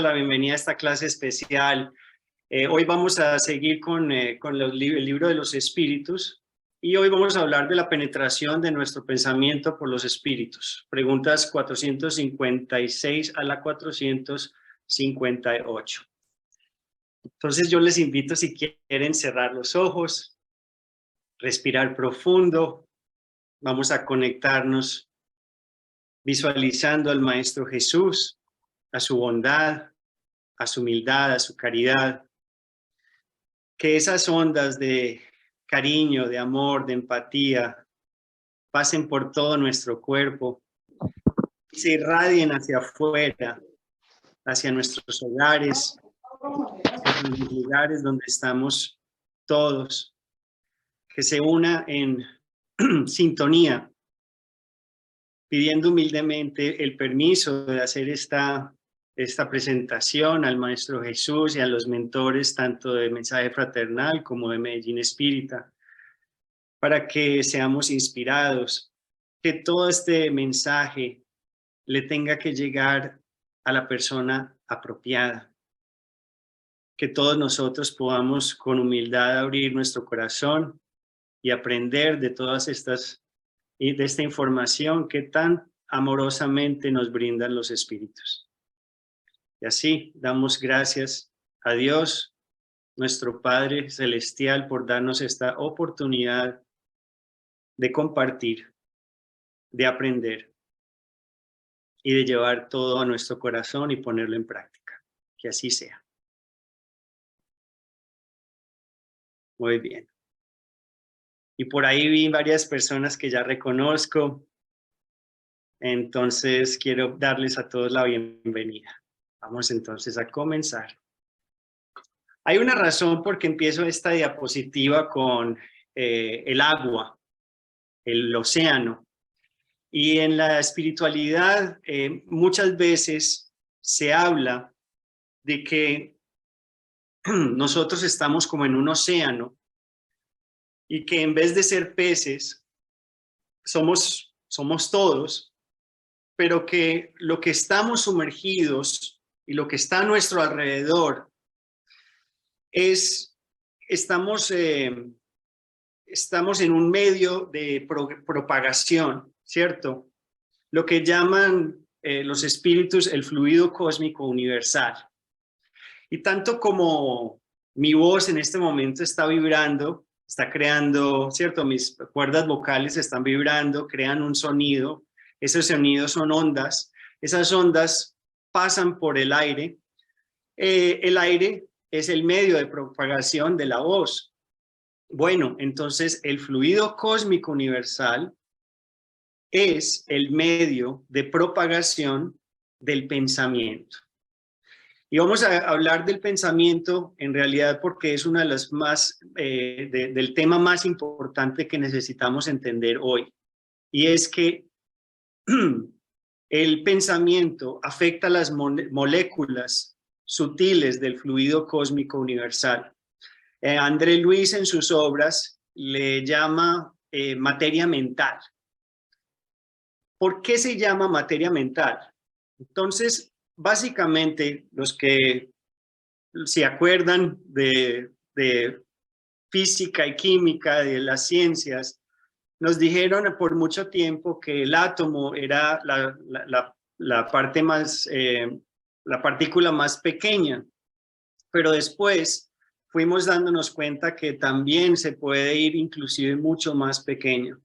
la bienvenida a esta clase especial. Hoy vamos a seguir con el libro de los espíritus y hoy vamos a hablar de la penetración de nuestro pensamiento por los espíritus. Preguntas 456 a la 458. Entonces yo les invito, si quieren, cerrar los ojos, respirar profundo. Vamos a conectarnos visualizando al Maestro Jesús, a su bondad, a su humildad, a su caridad. Que esas ondas de cariño, de amor, de empatía, pasen por todo nuestro cuerpo y se irradien hacia afuera, hacia nuestros hogares, hacia los lugares donde estamos todos. Que se una en sintonía, pidiendo humildemente el permiso de hacer esta presentación al Maestro Jesús y a los mentores tanto de Mensaje Fraternal como de Medellín Espírita, para que seamos inspirados, que todo este mensaje le tenga que llegar a la persona apropiada, que todos nosotros podamos con humildad abrir nuestro corazón y aprender de todas estas y de esta información que tan amorosamente nos brindan los espíritus. Y así damos gracias a Dios, nuestro Padre Celestial, por darnos esta oportunidad de compartir, de aprender y de llevar todo a nuestro corazón y ponerlo en práctica. Que así sea. Muy bien. Y por ahí vi varias personas que ya reconozco, entonces quiero darles a todos la bienvenida. Vamos entonces a comenzar. Hay una razón por qué empiezo esta diapositiva con el agua, el océano. Y en la espiritualidad muchas veces se habla de que nosotros estamos como en un océano y que en vez de ser peces, somos todos, pero que lo que estamos sumergidos y lo que está a nuestro alrededor estamos en un medio de propagación, ¿cierto? Lo que llaman los espíritus el fluido cósmico universal. Y tanto como mi voz en este momento está vibrando, está creando, ¿cierto? Mis cuerdas vocales están vibrando, crean un sonido. Esos sonidos son ondas. Esas ondas pasan por el aire. El aire es el medio de propagación de la voz. Bueno, entonces el fluido cósmico universal es el medio de propagación del pensamiento. Y vamos a hablar del pensamiento en realidad porque es una de las más, del tema más importante que necesitamos entender hoy. Y es que el pensamiento afecta las moléculas sutiles del fluido cósmico universal. André Luis en sus obras le llama materia mental. ¿Por qué se llama materia mental? Entonces, básicamente, los que se acuerdan de física y química, de las ciencias, nos dijeron por mucho tiempo que el átomo era la parte más, la partícula más pequeña, pero después fuimos dándonos cuenta que también se puede ir inclusive mucho más pequeño.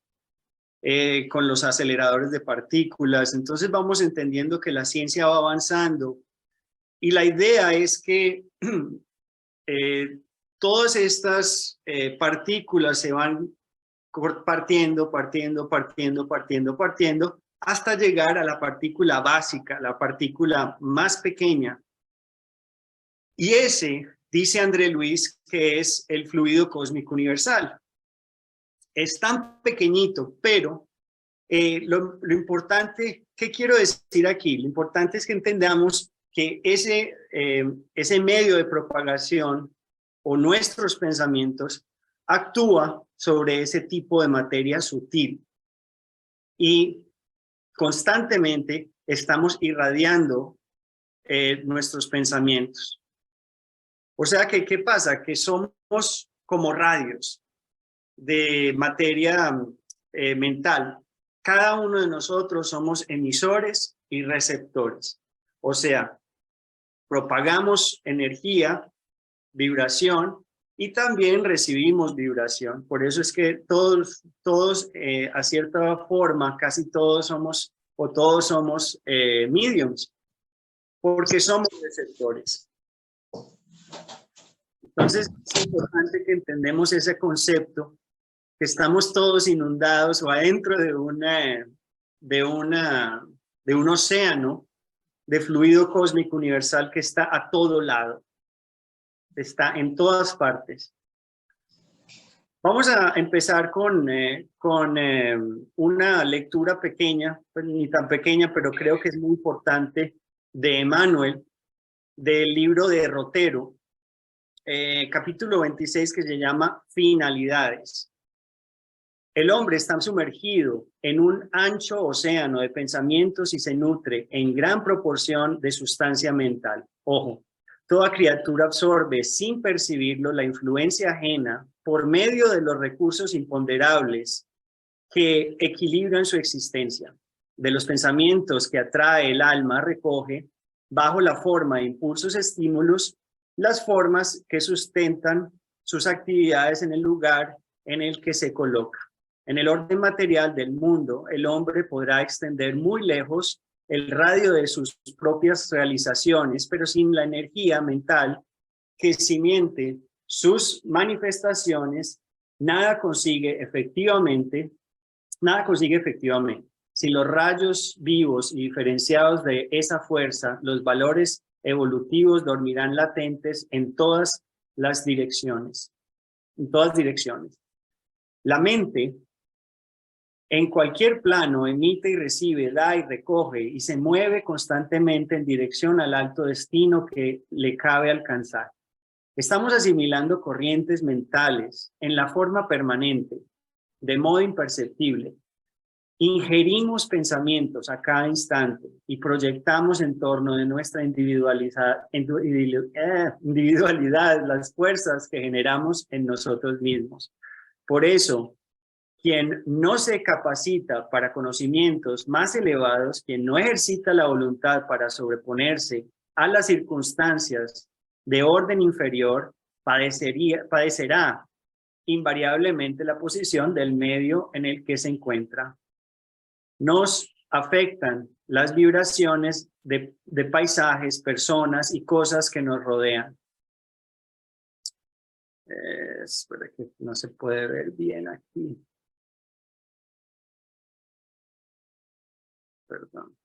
Con los aceleradores de partículas. Entonces vamos entendiendo que la ciencia va avanzando y la idea es que todas estas partículas se van partiendo hasta llegar a la partícula básica, la partícula más pequeña. Y ese, dice André Luis, que es el fluido cósmico universal. Es tan pequeñito, pero lo importante, ¿qué quiero decir aquí? Lo importante es que entendamos que ese medio de propagación o nuestros pensamientos actúa sobre ese tipo de materia sutil y constantemente estamos irradiando nuestros pensamientos. O sea que, ¿qué pasa? Que somos como radios de materia mental. Cada uno de nosotros somos emisores y receptores. O sea, propagamos energía, vibración, y también recibimos vibración. Por eso es que todos a cierta forma, casi todos somos, o todos somos mediums, porque somos receptores. Entonces es importante que entendamos ese concepto, que estamos todos inundados o adentro de un océano de fluido cósmico universal que está a todo lado, está en todas partes. Vamos a empezar con una lectura pequeña, pues ni tan pequeña, pero creo que es muy importante, de Emmanuel, del libro de Rotero, capítulo 26, que se llama Finalidades. El hombre está sumergido en un ancho océano de pensamientos y se nutre en gran proporción de sustancia mental. Ojo, toda criatura absorbe sin percibirlo la influencia ajena por medio de los recursos imponderables que equilibran su existencia. De los pensamientos que atrae el alma recoge, bajo la forma de impulsos estímulos, las formas que sustentan sus actividades en el lugar en el que se coloca. En el orden material del mundo, el hombre podrá extender muy lejos el radio de sus propias realizaciones, pero sin la energía mental que cimente sus manifestaciones, nada consigue efectivamente. Sin los rayos vivos y diferenciados de esa fuerza, los valores evolutivos dormirán latentes en todas direcciones. La mente, en cualquier plano, emite y recibe, da y recoge y se mueve constantemente en dirección al alto destino que le cabe alcanzar. Estamos asimilando corrientes mentales en la forma permanente, de modo imperceptible. Ingerimos pensamientos a cada instante y proyectamos en torno de nuestra individualidad las fuerzas que generamos en nosotros mismos. Por eso, quien no se capacita para conocimientos más elevados, quien no ejercita la voluntad para sobreponerse a las circunstancias de orden inferior, padecerá invariablemente la posición del medio en el que se encuentra. Nos afectan las vibraciones de paisajes, personas y cosas que nos rodean. Espera que no se puede ver bien aquí. Perdón.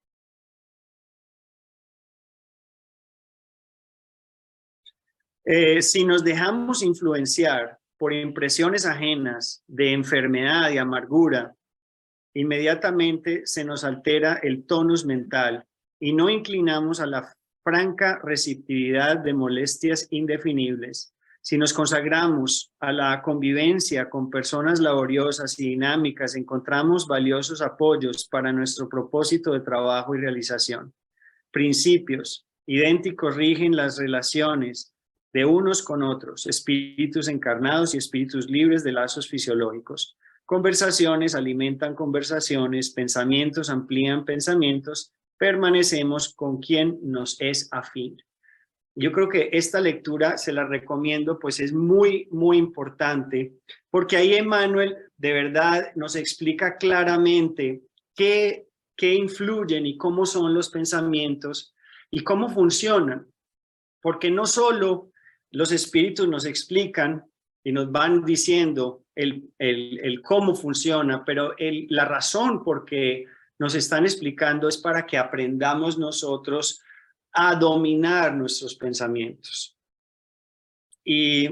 Si nos dejamos influenciar por impresiones ajenas de enfermedad y amargura, inmediatamente se nos altera el tonus mental y no inclinamos a la franca receptividad de molestias indefinibles. Si nos consagramos a la convivencia con personas laboriosas y dinámicas, encontramos valiosos apoyos para nuestro propósito de trabajo y realización. Principios idénticos rigen las relaciones de unos con otros, espíritus encarnados y espíritus libres de lazos fisiológicos. Conversaciones alimentan conversaciones, pensamientos amplían pensamientos, permanecemos con quien nos es afín. Yo creo que esta lectura se la recomiendo, pues es muy, muy importante, porque ahí Emmanuel de verdad nos explica claramente qué influyen y cómo son los pensamientos y cómo funcionan, porque no solo los espíritus nos explican y nos van diciendo el cómo funciona, pero la razón por qué nos están explicando es para que aprendamos nosotros a dominar nuestros pensamientos. Y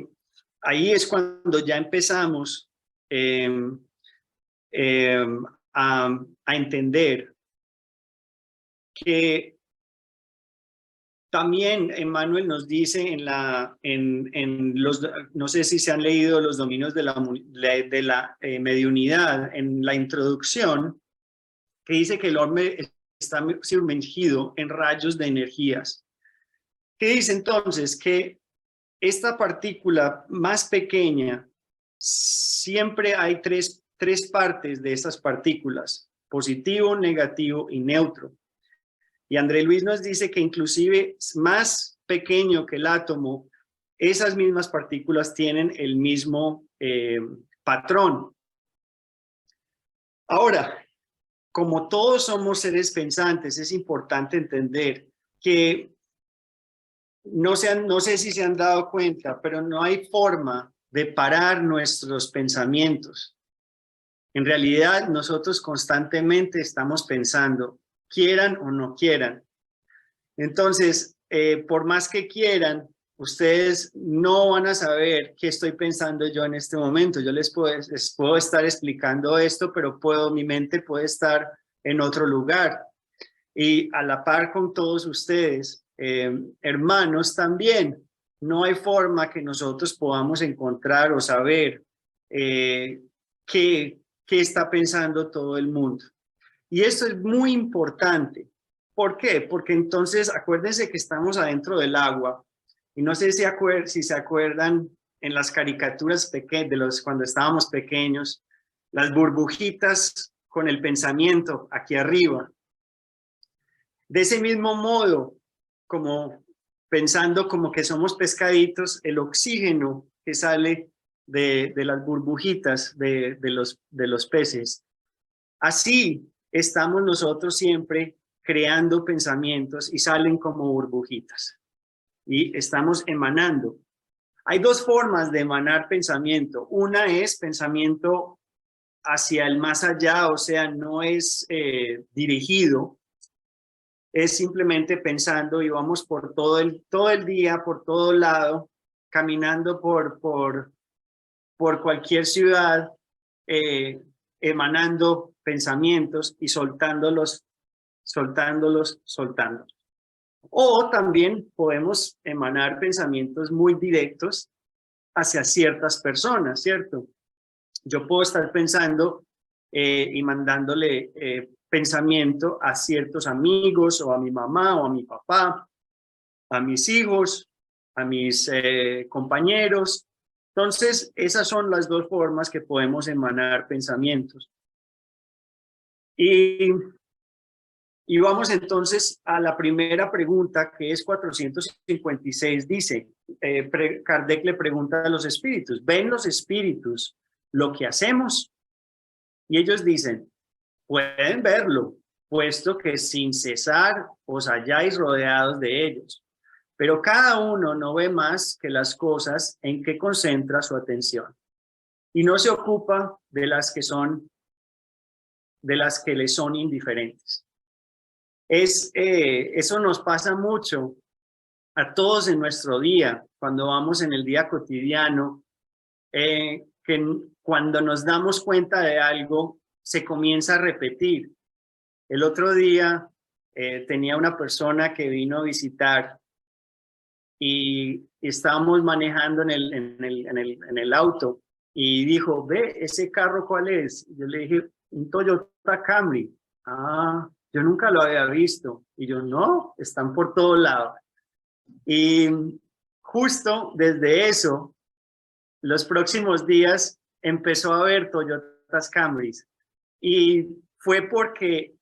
ahí es cuando ya empezamos a entender que también Emmanuel nos dice no sé si se han leído los dominios de la mediunidad, en la introducción, que dice que el hombre está sumergido en rayos de energías. ¿Qué dice entonces? Que esta partícula más pequeña, siempre hay tres partes de estas partículas, positivo, negativo y neutro. Y André Luis nos dice que inclusive más pequeño que el átomo, esas mismas partículas tienen el mismo patrón. Ahora, como todos somos seres pensantes, es importante entender que no sé si se han dado cuenta, pero no hay forma de parar nuestros pensamientos. En realidad, nosotros constantemente estamos pensando, quieran o no quieran. Entonces, por más que quieran, ustedes no van a saber qué estoy pensando yo en este momento. Yo les puedo estar explicando esto, pero mi mente puede estar en otro lugar. Y a la par con todos ustedes, hermanos también, no hay forma que nosotros podamos encontrar o saber qué está pensando todo el mundo. Y esto es muy importante. ¿Por qué? Porque entonces acuérdense que estamos adentro del agua y no sé si se acuerdan en las caricaturas cuando estábamos pequeños, las burbujitas con el pensamiento aquí arriba. De ese mismo modo, como pensando como que somos pescaditos, el oxígeno que sale de las burbujitas de los peces. Así estamos nosotros siempre creando pensamientos y salen como burbujitas. Y estamos emanando. Hay dos formas de emanar pensamiento. Una es pensamiento hacia el más allá, o sea, no es dirigido, es simplemente pensando y vamos por todo el día, por todo lado, caminando por cualquier ciudad, emanando pensamientos y soltándolos. O también podemos emanar pensamientos muy directos hacia ciertas personas, ¿cierto? Yo puedo estar pensando y mandándole pensamiento a ciertos amigos o a mi mamá o a mi papá, a mis hijos, a mis compañeros. Entonces, esas son las dos formas que podemos emanar pensamientos. Y vamos entonces a la primera pregunta, que es 456. Dice, Kardec le pregunta a los espíritus, ¿ven los espíritus lo que hacemos? Y ellos dicen, pueden verlo, puesto que sin cesar os halláis rodeados de ellos. Pero cada uno no ve más que las cosas en que concentra su atención. Y no se ocupa de las que le son indiferentes. Eso nos pasa mucho a todos en nuestro día, cuando vamos en el día cotidiano, que cuando nos damos cuenta de algo, se comienza a repetir. El otro día tenía una persona que vino a visitar y estábamos manejando en el auto y dijo, ve, ¿ese carro cuál es? Yo le dije, un Toyota Camry. Ah, yo nunca lo había visto. Y yo, no, están por todos lados. Y justo desde eso, los próximos días empezó a ver Toyotas Camrys. Y fue ¿por qué?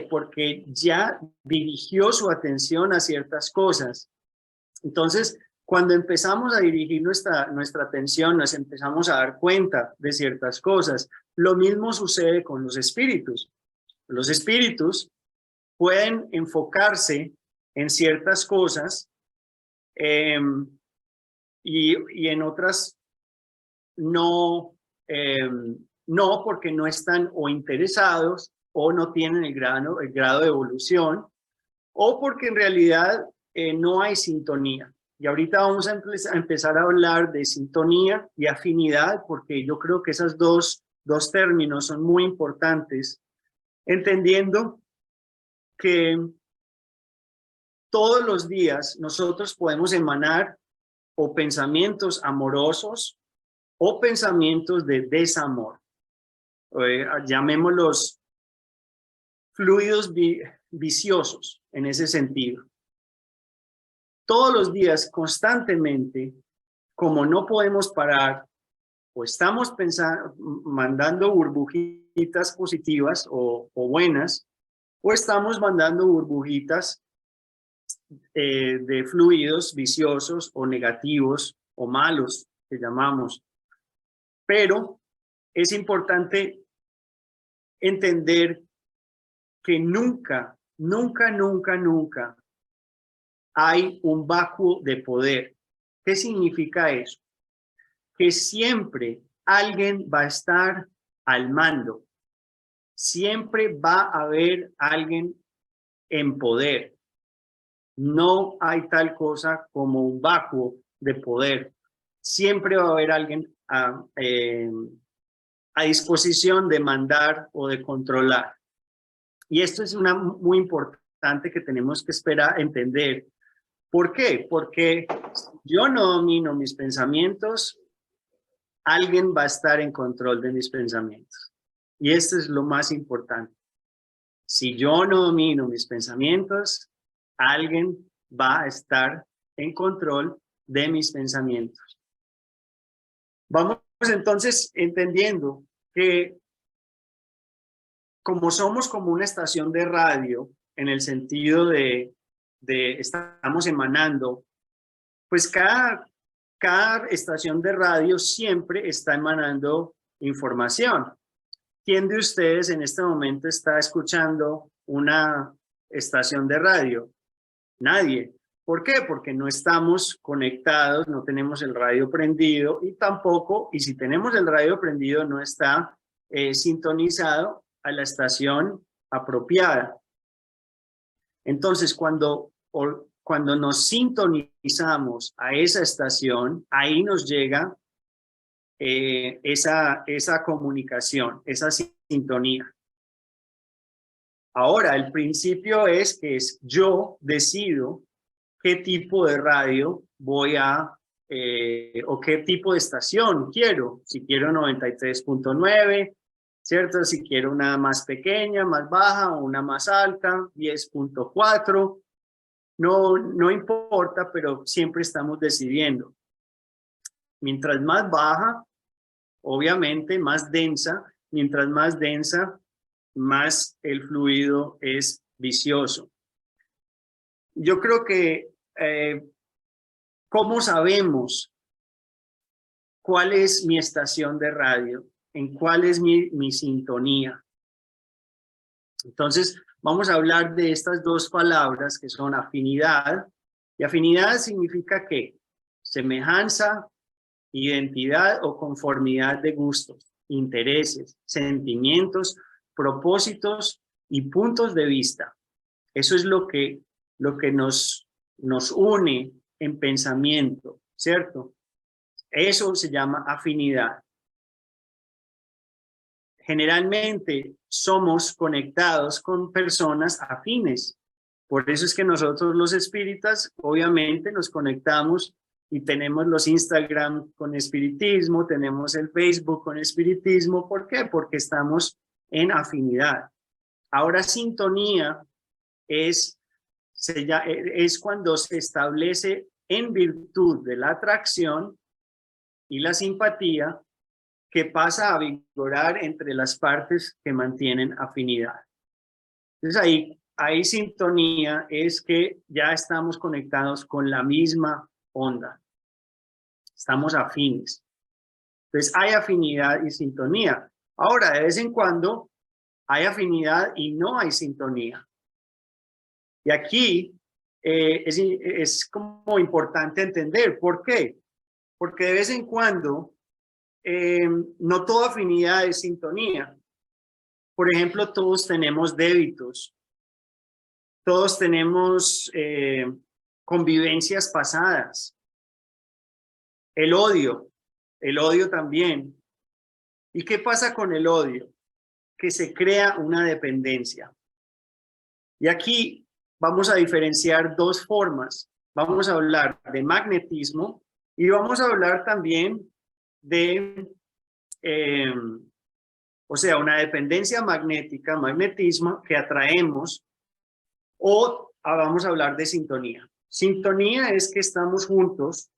Porque ya dirigió su atención a ciertas cosas. Entonces, cuando empezamos a dirigir nuestra atención, nos empezamos a dar cuenta de ciertas cosas. Lo mismo sucede con los espíritus. Los espíritus pueden enfocarse en ciertas cosas y en otras no, no, porque no están o interesados o no tienen el grado de evolución, o porque en realidad no hay sintonía. Y ahorita vamos a empezar a hablar de sintonía y afinidad, porque yo creo que esos dos términos son muy importantes, entendiendo que todos los días nosotros podemos emanar o pensamientos amorosos o pensamientos de desamor. Llamémoslos fluidos viciosos en ese sentido. todos los días, constantemente, como no podemos parar, o estamos pensando, mandando burbujitas positivas o buenas, o estamos mandando burbujitas de fluidos viciosos o negativos o malos, que llamamos. Pero es importante entender que nunca, nunca, nunca, nunca hay un vacuo de poder. ¿Qué significa eso? Que siempre alguien va a estar al mando. Siempre va a haber alguien en poder. No hay tal cosa como un vacuo de poder. Siempre va a haber alguien a disposición de mandar o de controlar. Y esto es muy importante que tenemos que entender. ¿Por qué? Porque si yo no domino mis pensamientos, alguien va a estar en control de mis pensamientos. Y esto es lo más importante. Si yo no domino mis pensamientos, alguien va a estar en control de mis pensamientos. Vamos entonces entendiendo que como somos como una estación de radio, en el sentido de estamos emanando, pues cada estación de radio siempre está emanando información. ¿Quién de ustedes en este momento está escuchando una estación de radio? Nadie. ¿Por qué? Porque no estamos conectados, no tenemos el radio prendido y tampoco, y si tenemos el radio prendido, no está sintonizado a la estación apropiada. Entonces, cuando nos sintonizamos a esa estación, ahí nos llega esa comunicación, esa sintonía. Ahora, el principio es que yo decido qué tipo de radio voy a, o qué tipo de estación quiero. Si quiero 93.9, ¿cierto? Si quiero una más pequeña, más baja, o una más alta, 10.4. No importa, pero siempre estamos decidiendo. Mientras más baja, obviamente más densa, mientras más densa, más el fluido es vicioso. Yo creo que, ¿cómo sabemos cuál es mi estación de radio? ¿En cuál es mi sintonía? Entonces, vamos a hablar de estas dos palabras que son afinidad. Y afinidad significa ¿qué? Semejanza, identidad o conformidad de gustos, intereses, sentimientos, propósitos y puntos de vista. Eso es lo que nos une en pensamiento, ¿cierto? Eso se llama afinidad. Generalmente somos conectados con personas afines. Por eso es que nosotros los espíritas, obviamente, nos conectamos y tenemos los Instagram con espiritismo, tenemos el Facebook con espiritismo. ¿Por qué? Porque estamos en afinidad. Ahora, sintonía es cuando se establece en virtud de la atracción y la simpatía que pasa a vigorar entre las partes que mantienen afinidad. Entonces ahí sintonía es que ya estamos conectados con la misma onda. Estamos afines. Entonces hay afinidad y sintonía. Ahora, de vez en cuando hay afinidad y no hay sintonía. Y aquí es como importante entender. ¿Por qué? Porque de vez en cuando no toda afinidad es sintonía. Por ejemplo, todos tenemos débitos. Todos tenemos convivencias pasadas. El odio también. ¿Y qué pasa con el odio? Que se crea una dependencia. Y aquí vamos a diferenciar dos formas. Vamos a hablar de magnetismo y vamos a hablar también de, o sea, una dependencia magnética, magnetismo que atraemos, o vamos a hablar de sintonía. Sintonía es que estamos juntos.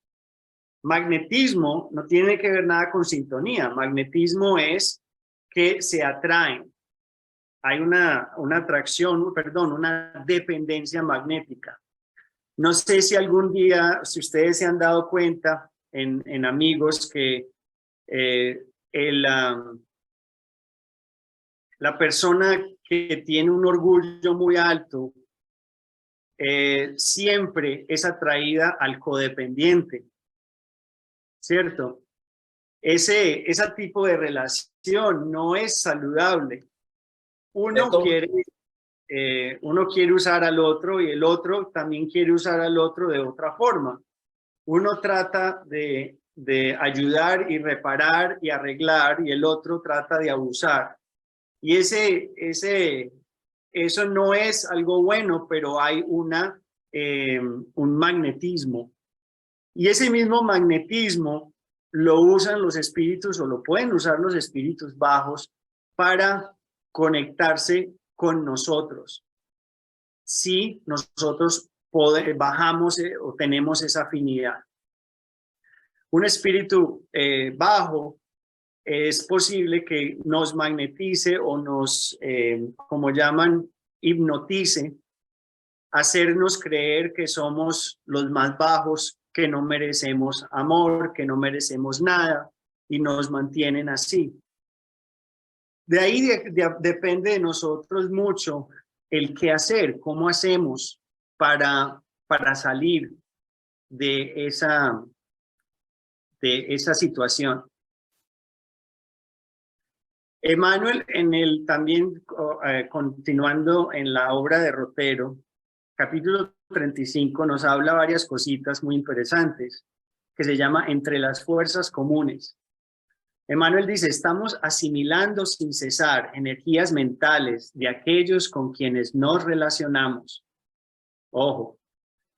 Magnetismo no tiene que ver nada con sintonía. Magnetismo es que se atraen. Hay una atracción, perdón, una dependencia magnética. No sé si algún día, si ustedes se han dado cuenta en amigos que la persona que tiene un orgullo muy alto siempre es atraída al codependiente, ¿cierto? Ese tipo de relación no es saludable. Uno quiere usar al otro y el otro también quiere usar al otro de otra forma. Uno trata de ayudar y reparar y arreglar y el otro trata de abusar. Y eso no es algo bueno, pero hay un magnetismo. Y ese mismo magnetismo lo usan los espíritus o lo pueden usar los espíritus bajos para conectarse con nosotros. Si nosotros bajamos o tenemos esa afinidad. Un espíritu bajo es posible que nos magnetice o nos, como llaman, hipnotice, hacernos creer que somos los más bajos, que no merecemos amor, que no merecemos nada, y nos mantienen así. De ahí depende de nosotros mucho el qué hacer, cómo hacemos para salir de esa situación. Emmanuel, también continuando en la obra de Rotero, capítulo 35, nos habla varias cositas muy interesantes, que se llama Entre las fuerzas comunes. Emmanuel dice, estamos asimilando sin cesar energías mentales de aquellos con quienes nos relacionamos. Ojo.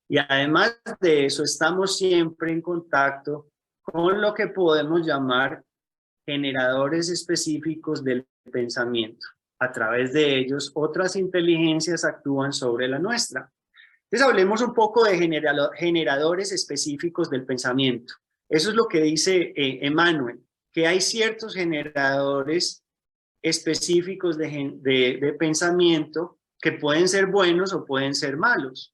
Y además de eso, estamos siempre en contacto con lo que podemos llamar generadores específicos del pensamiento. A través de ellos, otras inteligencias actúan sobre la nuestra. Entonces, hablemos un poco de generadores específicos del pensamiento. Eso es lo que dice Emmanuel, que hay ciertos generadores específicos de pensamiento que pueden ser buenos o pueden ser malos.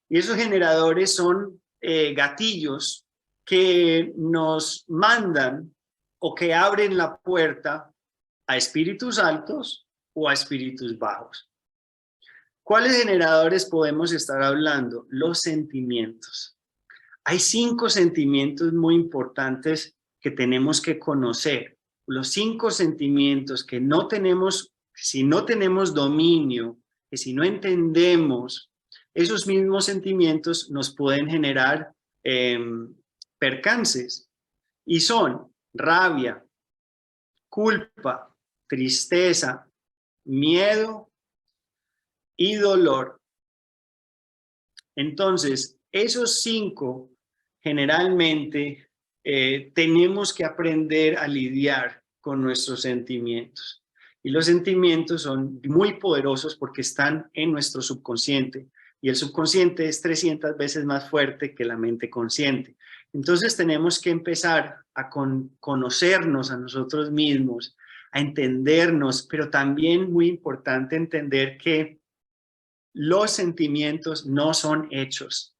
Y esos generadores son gatillos que nos mandan o que abren la puerta a espíritus altos o a espíritus bajos. ¿Cuáles generadores podemos estar hablando? Los sentimientos. Hay 5 sentimientos muy importantes que tenemos que conocer. Los 5 sentimientos que no tenemos, si no tenemos dominio, que si no entendemos, esos mismos sentimientos nos pueden generar percances. Y son rabia, culpa, tristeza, miedo y dolor. Entonces, esos 5 generalmente tenemos que aprender a lidiar con nuestros sentimientos. Y los sentimientos son muy poderosos porque están en nuestro subconsciente. Y el subconsciente es 300 veces más fuerte que la mente consciente. Entonces tenemos que empezar a conocernos a nosotros mismos, a entendernos, pero también muy importante entender que los sentimientos no son hechos.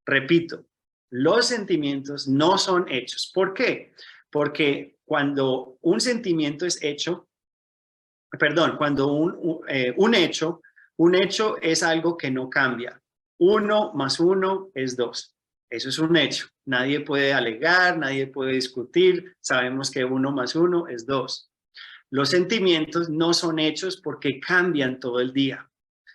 Repito, los sentimientos no son hechos. ¿Por qué? Porque cuando un sentimiento es hecho, perdón, cuando un hecho es algo que no cambia. 1 más 1 es 2. Eso es un hecho. Nadie puede alegar, nadie puede discutir. Sabemos que 1 más 1 es 2. Los sentimientos no son hechos porque cambian todo el día.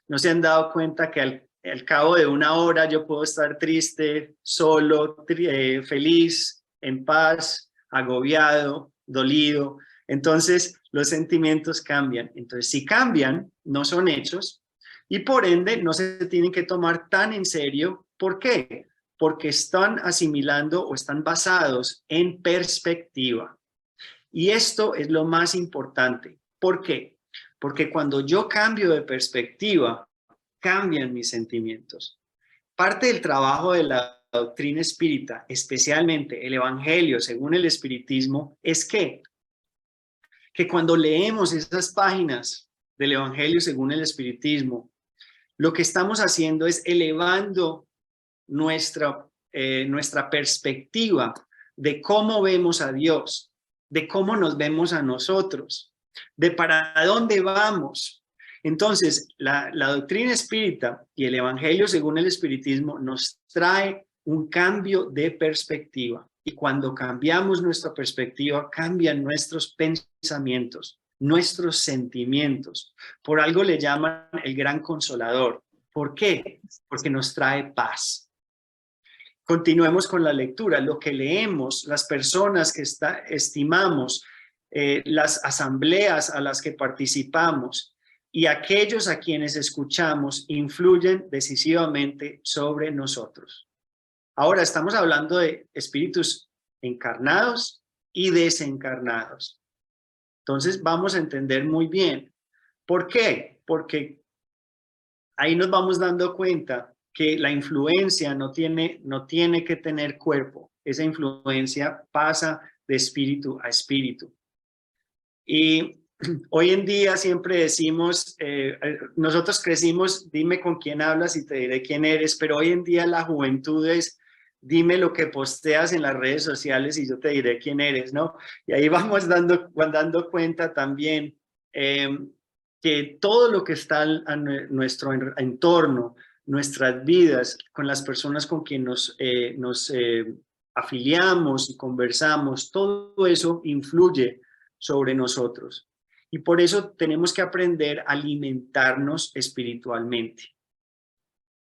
¿No se han dado cuenta que al cabo de 1 hora yo puedo estar triste, solo, feliz, en paz, agobiado, dolido? Entonces, los sentimientos cambian. Entonces, si cambian, no son hechos y por ende no se tienen que tomar tan en serio. ¿Por qué? Porque están asimilando o están basados en perspectiva. Y esto es lo más importante. ¿Por qué? Porque cuando yo cambio de perspectiva, cambian mis sentimientos. Parte del trabajo de la doctrina espírita, especialmente el Evangelio según el espiritismo, es que cuando leemos esas páginas del Evangelio según el espiritismo, lo que estamos haciendo es elevando nuestra perspectiva de cómo vemos a Dios, de cómo nos vemos a nosotros, de para dónde vamos. Entonces, la doctrina espírita y el Evangelio según el espiritismo nos trae un cambio de perspectiva. Y cuando cambiamos nuestra perspectiva, cambian nuestros pensamientos, nuestros sentimientos. Por algo le llaman el gran consolador. ¿Por qué? Porque nos trae paz. Continuemos con la lectura. Lo que leemos, las personas que estimamos, las asambleas a las que participamos y aquellos a quienes escuchamos influyen decisivamente sobre nosotros. Ahora estamos hablando de espíritus encarnados y desencarnados. Entonces vamos a entender muy bien. ¿Por qué? Porque ahí nos vamos dando cuenta que la influencia no tiene que tener cuerpo. Esa influencia pasa de espíritu a espíritu. Y hoy en día siempre decimos, nosotros crecimos, dime con quién hablas y te diré quién eres, pero hoy en día la juventud es, dime lo que posteas en las redes sociales y yo te diré quién eres, ¿no? Y ahí vamos dando cuenta también que todo lo que está a nuestro entorno, nuestras vidas, con las personas con quien nos afiliamos y conversamos, todo eso influye sobre nosotros. Y por eso tenemos que aprender a alimentarnos espiritualmente.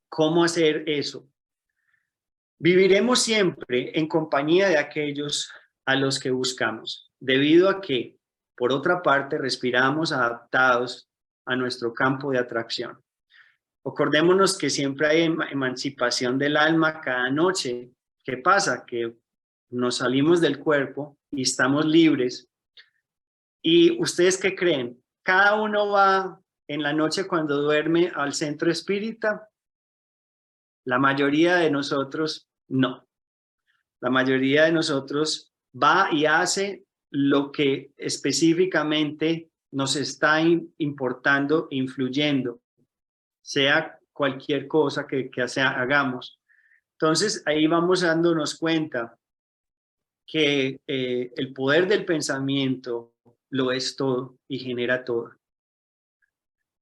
¿Cómo hacer eso? Viviremos siempre en compañía de aquellos a los que buscamos, debido a que, por otra parte, respiramos adaptados a nuestro campo de atracción. Acordémonos que siempre hay emancipación del alma cada noche. ¿Qué pasa? Que nos salimos del cuerpo y estamos libres. ¿Y ustedes qué creen? ¿Cada uno va en la noche cuando duerme al centro espírita? La mayoría de nosotros no. La mayoría de nosotros va y hace lo que específicamente nos está importando, influyendo, sea cualquier cosa que hagamos. Entonces ahí vamos dándonos cuenta que el poder del pensamiento lo es todo y genera todo.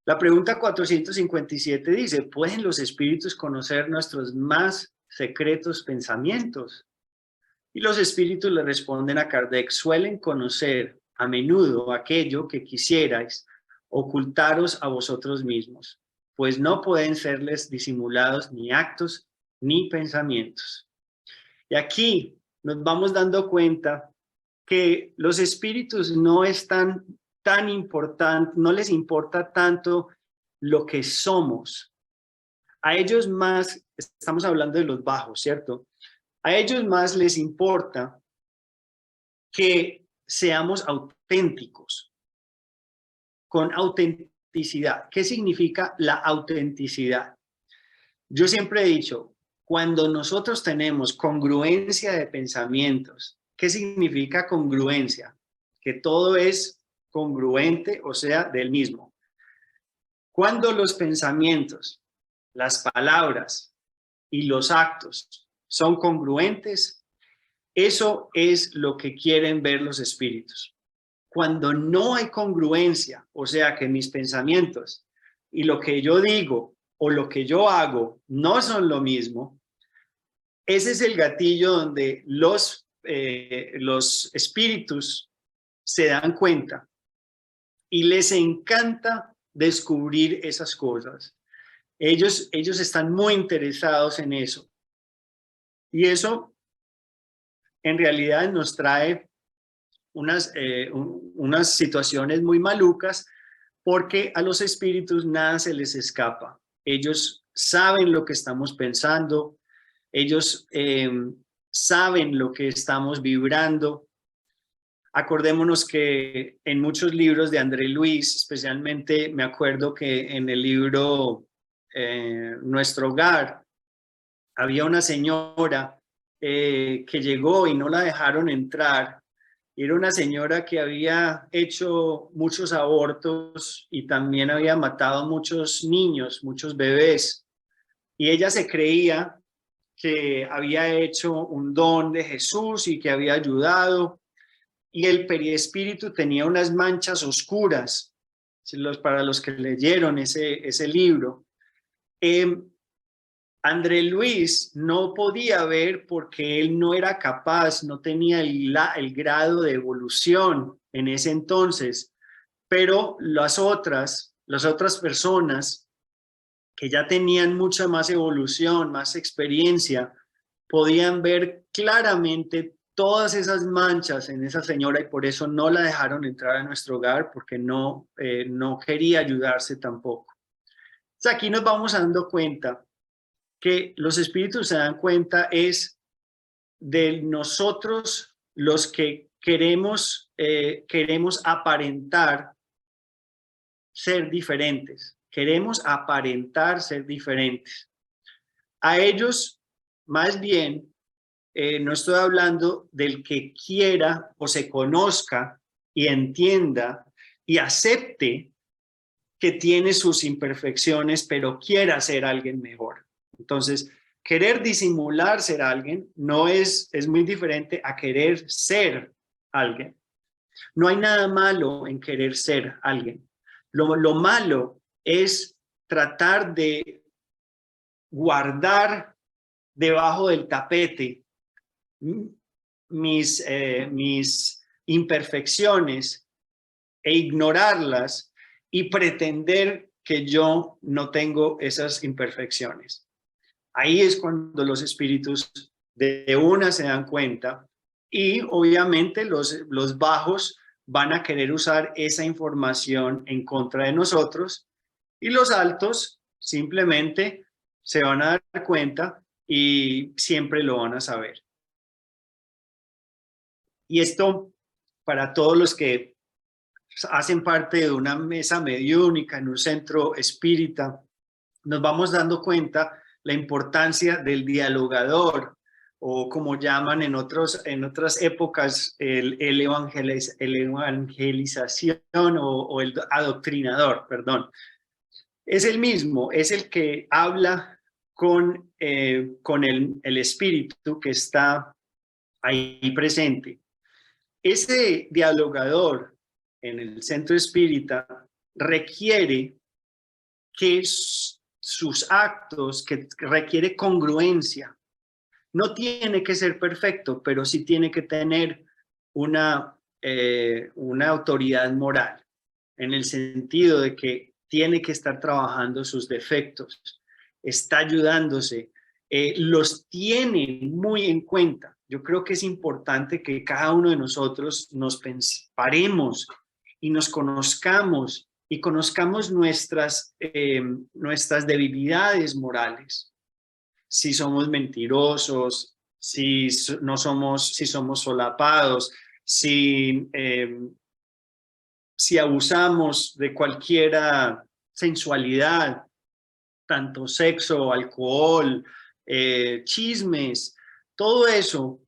La pregunta 457 dice, ¿pueden los espíritus conocer nuestros más secretos pensamientos? Y los espíritus le responden a Kardec, suelen conocer a menudo aquello que quisierais ocultaros a vosotros mismos, pues no pueden serles disimulados ni actos ni pensamientos. Y aquí nos vamos dando cuenta que los espíritus no están tan importantes, no les importa tanto lo que somos. A ellos más, estamos hablando de los bajos, ¿cierto? A ellos más les importa que seamos auténticos, con autenticidad. ¿Qué significa la autenticidad? Yo siempre he dicho, cuando nosotros tenemos congruencia de pensamientos, ¿qué significa congruencia? Que todo es congruente, o sea, del mismo. Cuando los pensamientos, las palabras y los actos son congruentes, eso es lo que quieren ver los espíritus. Cuando no hay congruencia, o sea, que mis pensamientos y lo que yo digo o lo que yo hago no son lo mismo, ese es el gatillo donde los espíritus se dan cuenta y les encanta descubrir esas cosas. Ellos están muy interesados en eso. Y eso en realidad nos trae unas situaciones muy malucas porque a los espíritus nada se les escapa. Ellos saben lo que estamos pensando, ellos saben lo que estamos vibrando. Acordémonos que en muchos libros de André Luis, especialmente me acuerdo que en el libro Nuestro Hogar, había una señora que llegó y no la dejaron entrar. Era una señora que había hecho muchos abortos y también había matado muchos niños, muchos bebés. Y ella se creía que había hecho un don de Jesús y que había ayudado. Y el periespíritu tenía unas manchas oscuras, para los que leyeron ese libro. André Luis no podía ver porque él no era capaz, no tenía el grado de evolución en ese entonces, pero las otras personas que ya tenían mucha más evolución, más experiencia, podían ver claramente todas esas manchas en esa señora y por eso no la dejaron entrar a nuestro hogar porque no quería ayudarse tampoco. Entonces aquí nos vamos dando cuenta que los espíritus se dan cuenta es de nosotros los que queremos aparentar ser diferentes. Queremos aparentar ser diferentes. A ellos, más bien, no estoy hablando del que quiera o se conozca y entienda y acepte que tiene sus imperfecciones, pero quiera ser alguien mejor. Entonces, querer disimular ser alguien es muy diferente a querer ser alguien. No hay nada malo en querer ser alguien. Lo malo es tratar de guardar debajo del tapete mis imperfecciones e ignorarlas y pretender que yo no tengo esas imperfecciones. Ahí es cuando los espíritus de una se dan cuenta y obviamente los bajos van a querer usar esa información en contra de nosotros y los altos simplemente se van a dar cuenta y siempre lo van a saber. Y esto para todos los que hacen parte de una mesa mediúnica en un centro espírita, nos vamos dando cuenta la importancia del dialogador, o como llaman en otras épocas, el evangelización o el adoctrinador, perdón. Es el mismo, es el que habla con el espíritu que está ahí presente. Ese dialogador en el centro espírita requiere que sus actos, que requiere congruencia. No tiene que ser perfecto, pero sí tiene que tener una autoridad moral, en el sentido de que tiene que estar trabajando sus defectos, está ayudándose, los tiene muy en cuenta. Yo creo que es importante que cada uno de nosotros nos paremos y nos conozcamos y conozcamos nuestras debilidades morales. Si somos mentirosos, si somos solapados, si abusamos de cualquier sensualidad, tanto sexo, alcohol, chismes, todo eso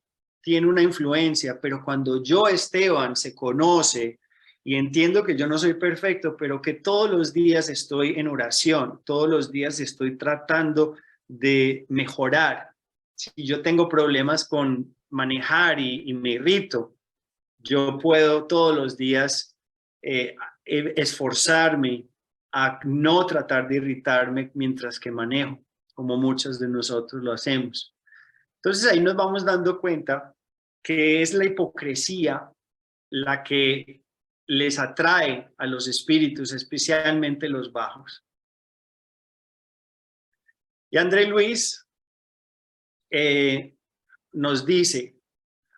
tiene una influencia, pero cuando yo, Esteban, se conoce y entiendo que yo no soy perfecto, pero que todos los días estoy en oración, todos los días estoy tratando de mejorar. Si yo tengo problemas con manejar y me irrito, yo puedo todos los días esforzarme a no tratar de irritarme mientras que manejo, como muchos de nosotros lo hacemos. Entonces ahí nos vamos dando cuenta que es la hipocresía la que les atrae a los espíritus, especialmente los bajos. Y André Luis nos dice,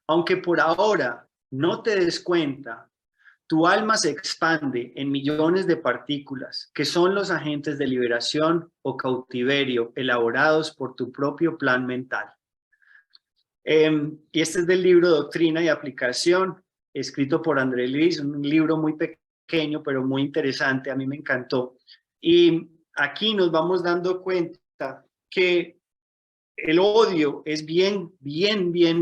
aunque por ahora no te des cuenta, tu alma se expande en millones de partículas que son los agentes de liberación o cautiverio elaborados por tu propio plan mental. Y este es del libro Doctrina y Aplicación, escrito por André Luis, un libro muy pequeño pero muy interesante, a mí me encantó. Y aquí nos vamos dando cuenta que el odio es bien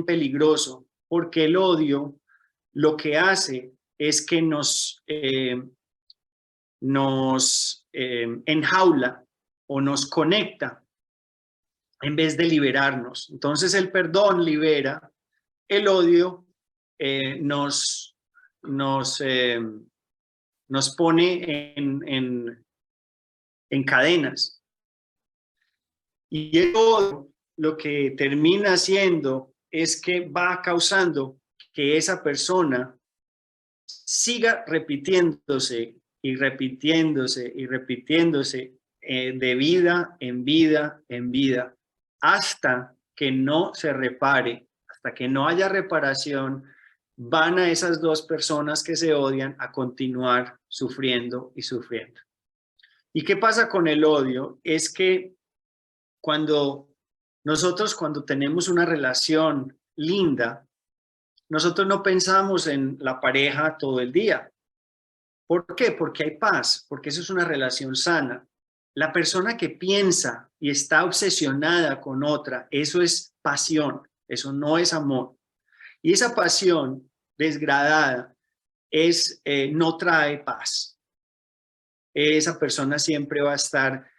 peligroso, porque el odio lo que hace es que nos enjaula o nos conecta en vez de liberarnos. Entonces el perdón libera, el odio nos pone en cadenas. Y el odio lo que termina haciendo es que va causando que esa persona siga repitiéndose y repitiéndose y repitiéndose de vida en vida en vida, hasta que no se repare, hasta que no haya reparación. Van a esas dos personas que se odian a continuar sufriendo y sufriendo. ¿Y qué pasa con el odio? Es que cuando tenemos una relación linda, nosotros no pensamos en la pareja todo el día. ¿Por qué? Porque hay paz, porque eso es una relación sana. La persona que piensa y está obsesionada con otra, eso es pasión, eso no es amor. Y esa pasión desgradada no trae paz. Esa persona siempre va a estar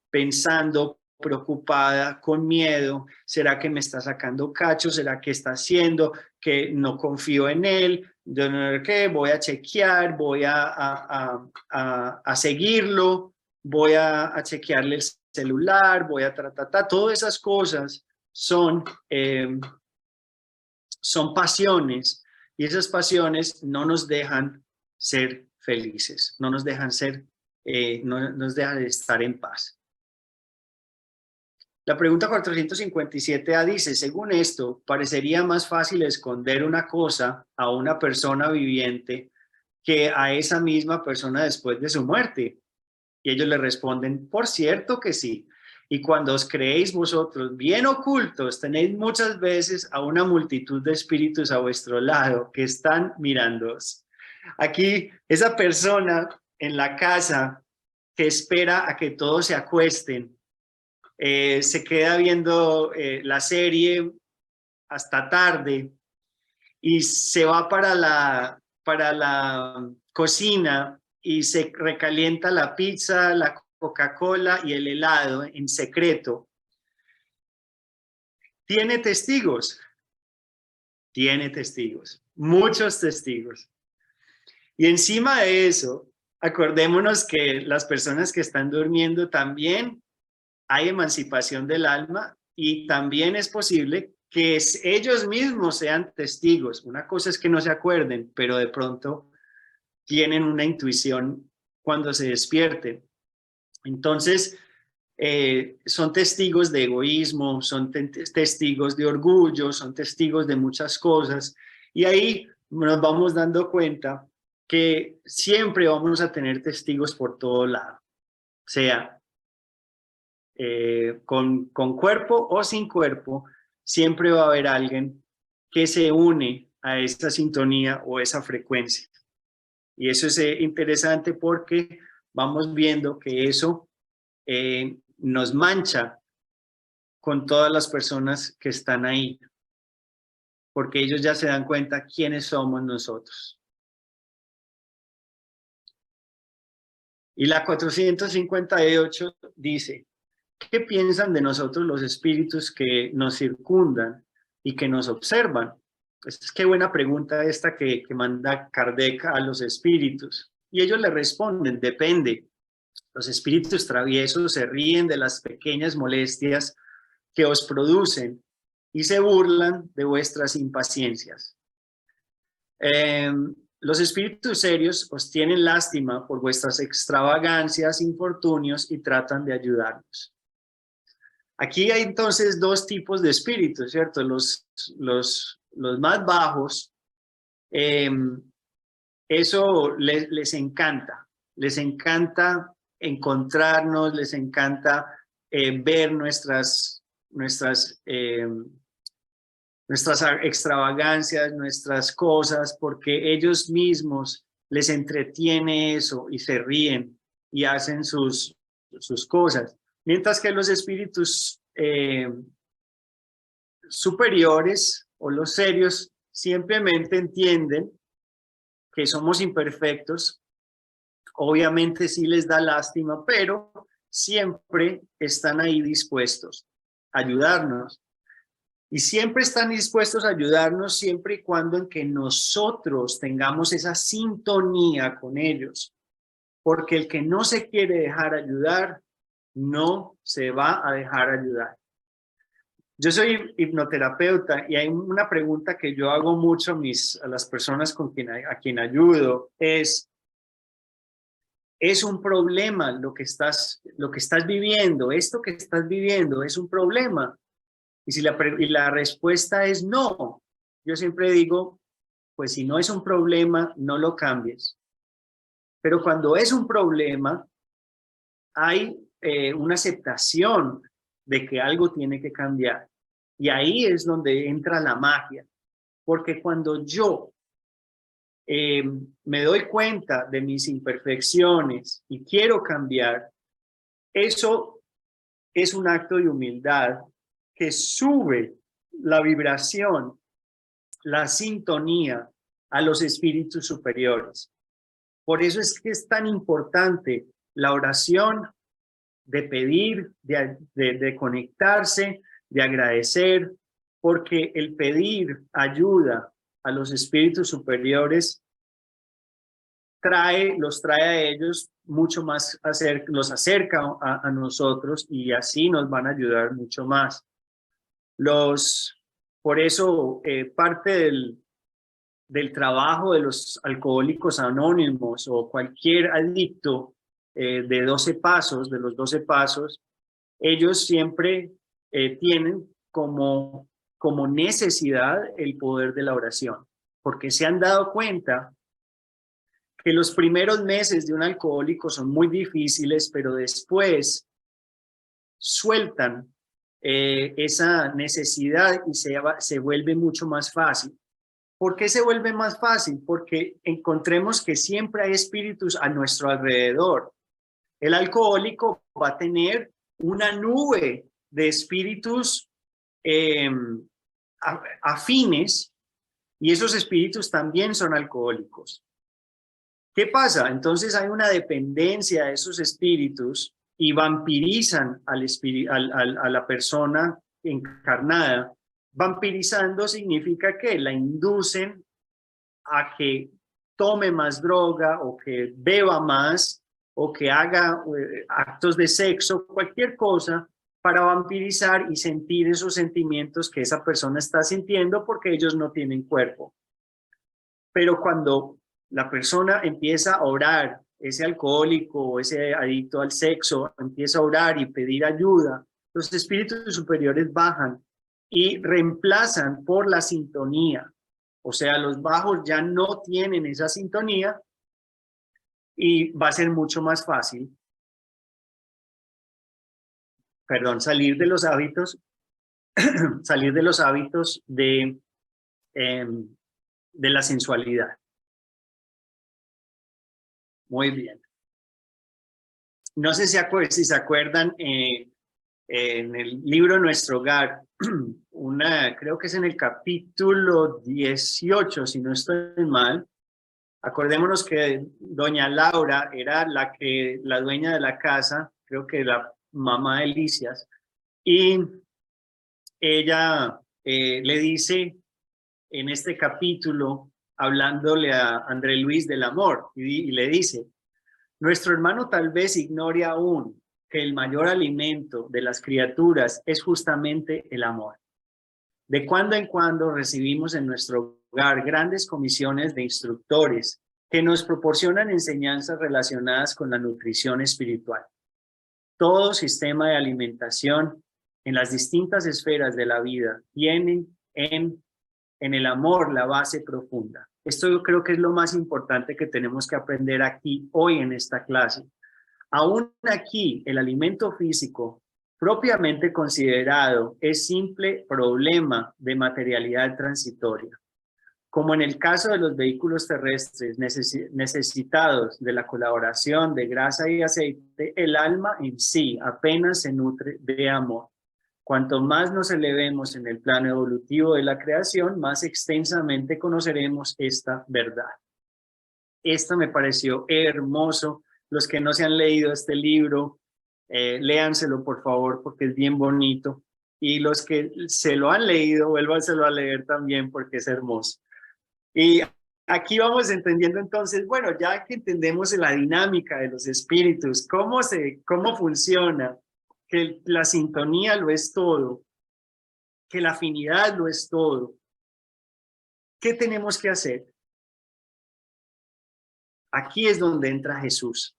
pensando, preocupada, con miedo. ¿Será que me está sacando cacho? ¿Será que está haciendo? Que no confío en él. Yo no sé qué, voy a chequear, voy a seguirlo, voy a chequearle el celular, voy a tratar. Todas esas cosas son pasiones, y esas pasiones no nos dejan ser felices, no nos dejan no nos dejan estar en paz. La pregunta 457A dice, según esto, parecería más fácil esconder una cosa a una persona viviente que a esa misma persona después de su muerte. Y ellos le responden, por cierto que sí. Y cuando os creéis vosotros bien ocultos, tenéis muchas veces a una multitud de espíritus a vuestro lado que están mirándoos. Aquí, esa persona en la casa que espera a que todos se acuesten, se queda viendo la serie hasta tarde y se va para la cocina y se recalienta la pizza, la Coca-Cola y el helado en secreto. Tiene testigos, muchos testigos. Y encima de eso, acordémonos que las personas que están durmiendo también hay emancipación del alma, y también es posible que ellos mismos sean testigos. Una cosa es que no se acuerden, pero de pronto tienen una intuición cuando se despierten. Entonces, son testigos de egoísmo, son testigos de orgullo, son testigos de muchas cosas, y ahí nos vamos dando cuenta que siempre vamos a tener testigos por todo lado, sea con cuerpo o sin cuerpo. Siempre va a haber alguien que se une a esa sintonía o esa frecuencia. Y eso es interesante, porque vamos viendo que eso nos mancha con todas las personas que están ahí, porque ellos ya se dan cuenta quiénes somos nosotros. Y la 458 dice, ¿qué piensan de nosotros los espíritus que nos circundan y que nos observan? Pues qué buena pregunta esta que manda Kardec a los espíritus. Y ellos le responden, depende. Los espíritus traviesos se ríen de las pequeñas molestias que os producen y se burlan de vuestras impaciencias. Los espíritus serios os tienen lástima por vuestras extravagancias, infortunios, y tratan de ayudarnos. Aquí hay entonces dos tipos de espíritus, ¿cierto? Los más bajos, eso les encanta encontrarnos, les encanta ver nuestras extravagancias, nuestras cosas, porque ellos mismos les entretiene eso y se ríen y hacen sus cosas. Mientras que los espíritus superiores o los serios simplemente entienden que somos imperfectos. Obviamente sí les da lástima, pero siempre están ahí dispuestos a ayudarnos. Y siempre están dispuestos a ayudarnos siempre y cuando en que nosotros tengamos esa sintonía con ellos. Porque el que no se quiere dejar ayudar, no se va a dejar ayudar. Yo soy hipnoterapeuta y hay una pregunta que yo hago mucho a las personas a quien ayudo, es un problema lo que estás viviendo, esto que estás viviendo es un problema. Y la respuesta es no, yo siempre digo, pues si no es un problema, no lo cambies. Pero cuando es un problema, hay una aceptación de que algo tiene que cambiar. Y ahí es donde entra la magia. Porque cuando yo me doy cuenta de mis imperfecciones y quiero cambiar, eso es un acto de humildad que sube la vibración, la sintonía a los espíritus superiores. Por eso es que es tan importante la oración de pedir, de conectarse, de agradecer, porque el pedir ayuda a los espíritus superiores, los trae a ellos mucho más, los acerca a nosotros y así nos van a ayudar mucho más. Por eso parte del trabajo de los alcohólicos anónimos o cualquier adicto de 12 pasos, de los 12 pasos, ellos siempre tienen como necesidad el poder de la oración, porque se han dado cuenta que los primeros meses de un alcohólico son muy difíciles, pero después sueltan esa necesidad y se vuelve mucho más fácil. ¿Por qué se vuelve más fácil? Porque encontremos que siempre hay espíritus a nuestro alrededor. El alcohólico va a tener una nube de espíritus afines y esos espíritus también son alcohólicos. ¿Qué pasa? Entonces hay una dependencia de esos espíritus y vampirizan a la persona encarnada. Vampirizando significa que la inducen a que tome más droga o que beba más o que haga actos de sexo, cualquier cosa para vampirizar y sentir esos sentimientos que esa persona está sintiendo porque ellos no tienen cuerpo. Pero cuando la persona empieza a orar, ese alcohólico o ese adicto al sexo empieza a orar y pedir ayuda, los espíritus superiores bajan y reemplazan por la sintonía. O sea, los bajos ya no tienen esa sintonía y va a ser mucho más fácil, salir de los hábitos, salir de los hábitos de la sensualidad. Muy bien. No sé si se acuerdan, en el libro Nuestro Hogar, creo que es en el capítulo 18, si no estoy mal. Acordémonos que doña Laura era la dueña de la casa, creo que la mamá de Licias, y ella le dice en este capítulo, hablándole a André Luis del amor, y le dice: nuestro hermano tal vez ignore aún que el mayor alimento de las criaturas es justamente el amor. De cuando en cuando recibimos en nuestro hogar grandes comisiones de instructores que nos proporcionan enseñanzas relacionadas con la nutrición espiritual. Todo sistema de alimentación en las distintas esferas de la vida tiene en el amor la base profunda. Esto yo creo que es lo más importante que tenemos que aprender aquí hoy en esta clase. Aún aquí, el alimento físico propiamente considerado es simple problema de materialidad transitoria. Como en el caso de los vehículos terrestres necesitados de la colaboración de grasa y aceite, el alma en sí apenas se nutre de amor. Cuanto más nos elevemos en el plano evolutivo de la creación, más extensamente conoceremos esta verdad. Esta me pareció hermoso. Los que no se han leído este libro, léanselo por favor porque es bien bonito. Y los que se lo han leído, vuélvanselo a leer también porque es hermoso. Y aquí vamos entendiendo entonces, bueno, ya que entendemos la dinámica de los espíritus, cómo funciona, que la sintonía lo es todo, que la afinidad lo es todo. ¿Qué tenemos que hacer? Aquí es donde entra Jesús.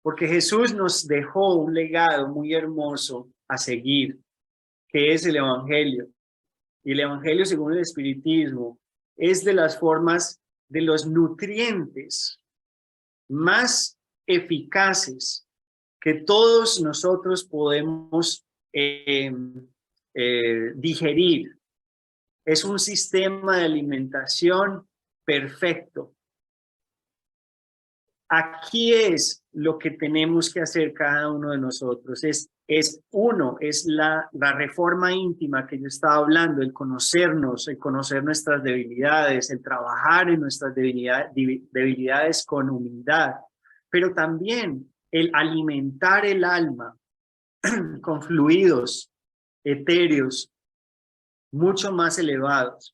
Porque Jesús nos dejó un legado muy hermoso a seguir, que es el Evangelio. Y el Evangelio, según el Espiritismo, es de las formas, de los nutrientes más eficaces que todos nosotros podemos digerir. Es un sistema de alimentación perfecto. Aquí es lo que tenemos que hacer cada uno de nosotros. Es la reforma íntima que yo estaba hablando, el conocernos, el conocer nuestras debilidades, el trabajar en nuestras debilidades con humildad, pero también el alimentar el alma con fluidos etéreos mucho más elevados.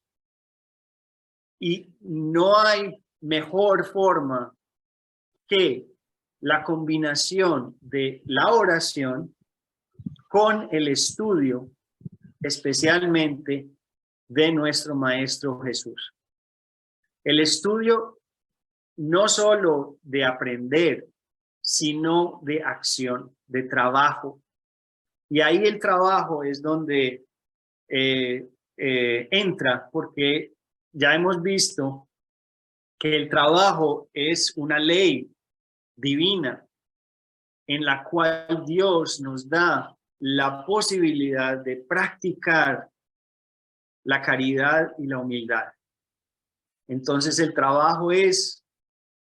Y no hay mejor forma que la combinación de la oración con el estudio, especialmente de nuestro Maestro Jesús. El estudio no solo de aprender, sino de acción, de trabajo. Y ahí el trabajo es donde entra, porque ya hemos visto que el trabajo es una ley divina en la cual Dios nos da la posibilidad de practicar la caridad y la humildad. Entonces el trabajo es